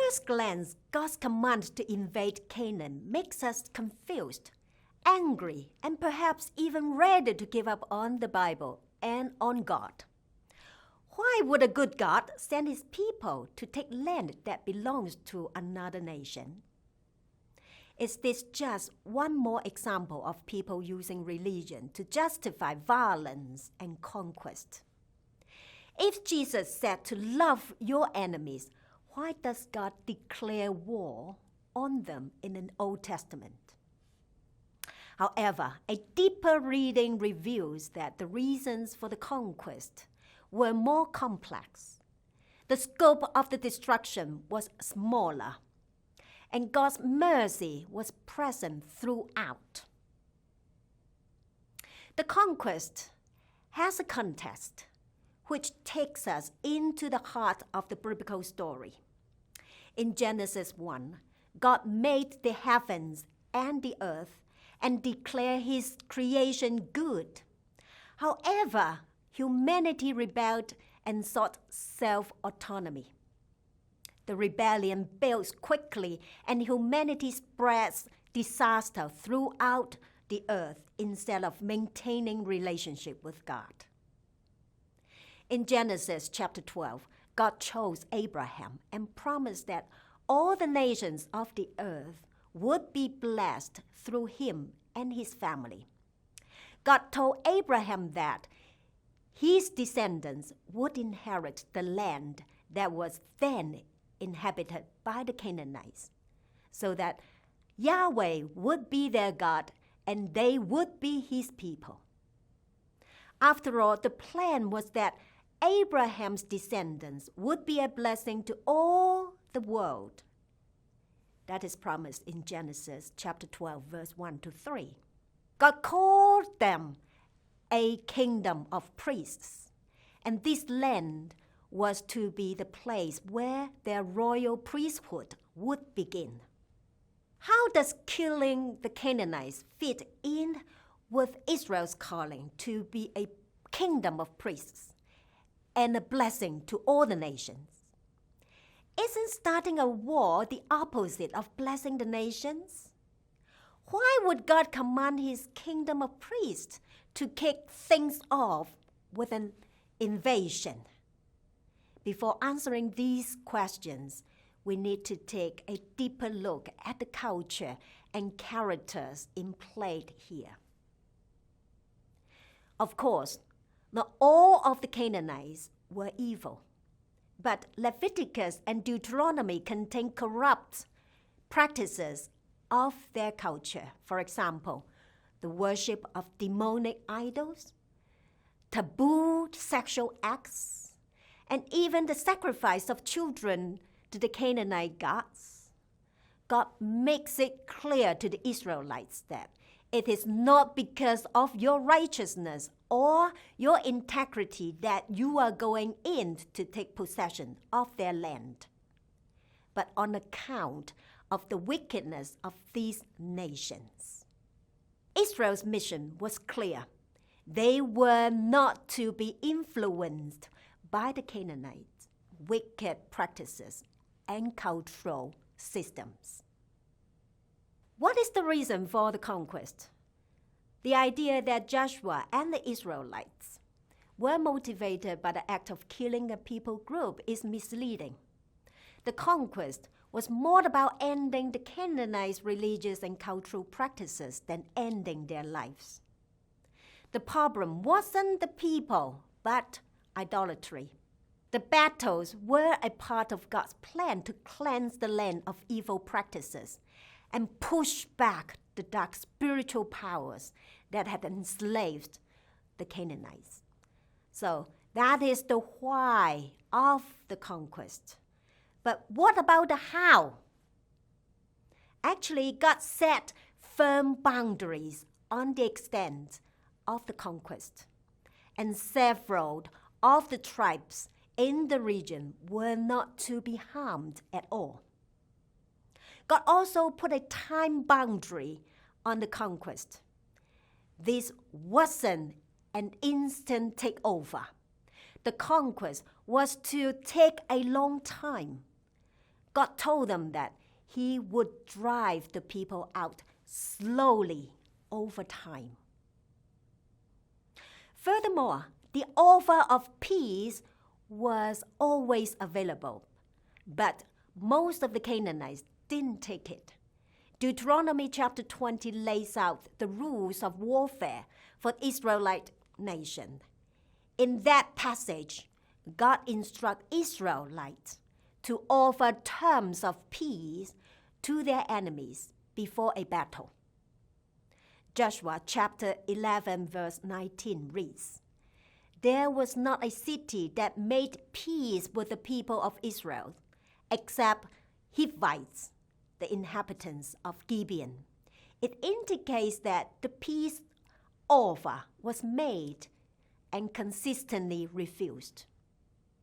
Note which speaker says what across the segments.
Speaker 1: first glance, God's command to invade Canaan makes us confused, angry, and perhaps even ready to give up on the Bible and on God. Why would a good God send his people to take land that belongs to another nation? Is this just one more example of people using religion to justify violence and conquest? If Jesus said to love your enemies, why does God declare war on them in the Old Testament? However, a deeper reading reveals that the reasons for the conquest were more complex. The scope of the destruction was smaller, and God's mercy was present throughout. The conquest has a context which takes us into the heart of the biblical story. In Genesis 1, God made the heavens and the earth and declared his creation good. However, humanity rebelled and sought self-autonomy. The rebellion builds quickly, and humanity spreads disaster throughout the earth instead of maintaining relationship with God. In Genesis chapter 12, God chose Abraham and promised that all the nations of the earth would be blessed through him and his family. God told Abraham that his descendants would inherit the land that was then inhabited by the Canaanites, so that Yahweh would be their God and they would be his people. After all, the plan was that Abraham's descendants would be a blessing to all the world. That is promised in Genesis chapter 12, verse 1 to 3. God called them a kingdom of priests, and this land was to be the place where their royal priesthood would begin. How does killing the Canaanites fit in with Israel's calling to be a kingdom of priests and a blessing to all the nations? Isn't starting a war the opposite of blessing the nations? Why would God command his kingdom of priests to kick things off with an invasion? Before answering these questions, we need to take a deeper look at the culture and characters in play here. Of course, not all of the Canaanites were evil, but Leviticus and Deuteronomy contain corrupt practices of their culture. For example, the worship of demonic idols, taboo sexual acts, and even the sacrifice of children to the Canaanite gods. God makes it clear to the Israelites that it is not because of your righteousness or your integrity that you are going in to take possession of their land, but on account of the wickedness of these nations. Israel's mission was clear. They were not to be influenced by the Canaanites' wicked practices and cultural systems. What is the reason for the conquest? The idea that Joshua and the Israelites were motivated by the act of killing a people group is misleading. The conquest was more about ending the Canaanites' religious and cultural practices than ending their lives. The problem wasn't the people, but idolatry. The battles were a part of God's plan to cleanse the land of evil practices and push back the dark spiritual powers that had enslaved the Canaanites. So that is the why of the conquest. But what about the how? Actually, God set firm boundaries on the extent of the conquest, and several of the tribes in the region were not to be harmed at all. God also put a time boundary on the conquest. This wasn't an instant takeover. The conquest was to take a long time. God told them that He would drive the people out slowly over time. Furthermore, the offer of peace was always available, but most of the Canaanites didn't take it. Deuteronomy chapter 20 lays out the rules of warfare for the Israelite nation. In that passage, God instructs Israelites to offer terms of peace to their enemies before a battle. Joshua chapter 11 verse 19 reads, "There was not a city that made peace with the people of Israel, except Hivites, the inhabitants of Gibeon." It indicates that the peace offer was made and consistently refused.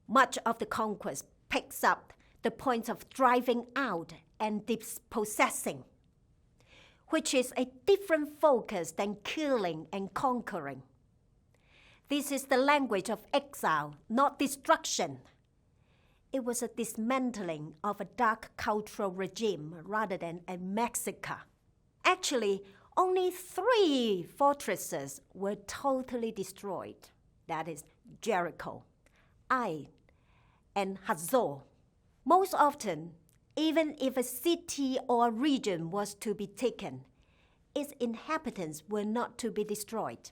Speaker 1: Much of the conquest picks up the point of driving out and dispossessing, which is a different focus than killing and conquering. This is the language of exile, not destruction. It was a dismantling of a dark cultural regime rather than a massacre. Actually, only 3 fortresses were totally destroyed. That is Jericho, Ai, and Hazor. Most often, even if a city or a region was to be taken, its inhabitants were not to be destroyed.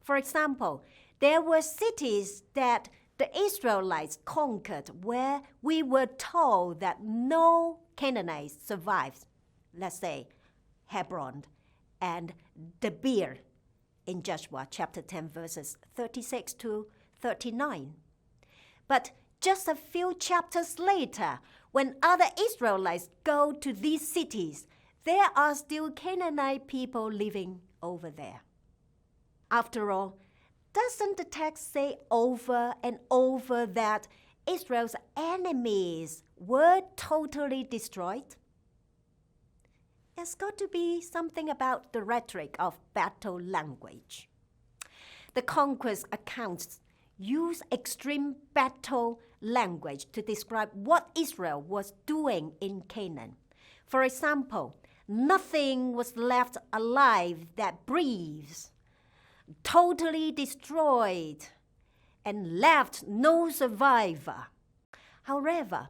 Speaker 1: For example, there were cities that the Israelites conquered where we were told that no Canaanites survived. Let's say Hebron and Debir in Joshua chapter 10 verses 36 to 39. But just a few chapters later, when other Israelites go to these cities, there are still Canaanite people living over there. After all, doesn't the text say over and over that Israel's enemies were totally destroyed? There's got to be something about the rhetoric of battle language. The Conquest accounts use extreme battle language to describe what Israel was doing in Canaan. For example, nothing was left alive that breathes, totally destroyed, and left no survivor. However,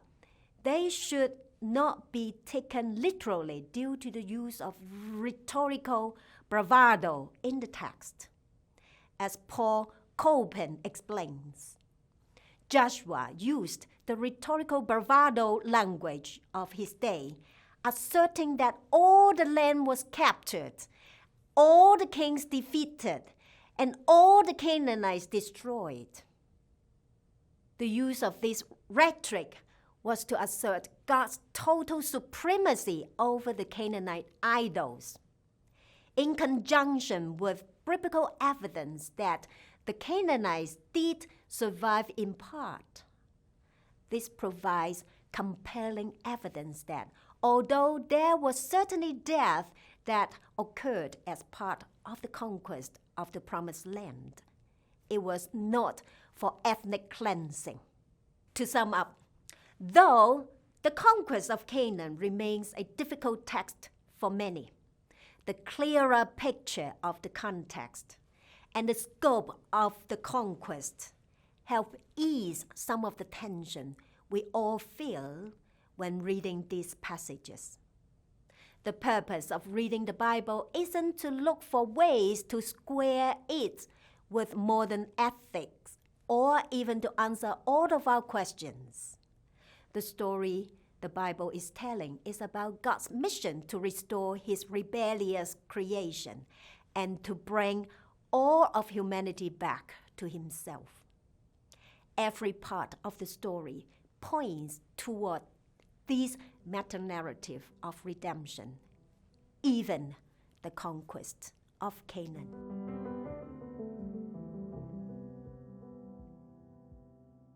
Speaker 1: they should not be taken literally due to the use of rhetorical bravado in the text. As Paul Copan explains, Joshua used the rhetorical bravado language of his day, asserting that all the land was captured, all the kings defeated, and all the Canaanites destroyed. The use of this rhetoric was to assert God's total supremacy over the Canaanite idols, in conjunction with biblical evidence that the Canaanites did survive in part. This provides compelling evidence that although there was certainly death that occurred as part of the conquest of the Promised Land, it was not for ethnic cleansing. To sum up, though the conquest of Canaan remains a difficult text for many, the clearer picture of the context and the scope of the conquest help ease some of the tension we all feel when reading these passages. The purpose of reading the Bible isn't to look for ways to square it with modern ethics or even to answer all of our questions. The story the Bible is telling is about God's mission to restore His rebellious creation and to bring all of humanity back to Himself. Every part of the story points toward this meta-narrative of redemption, even the conquest of Canaan.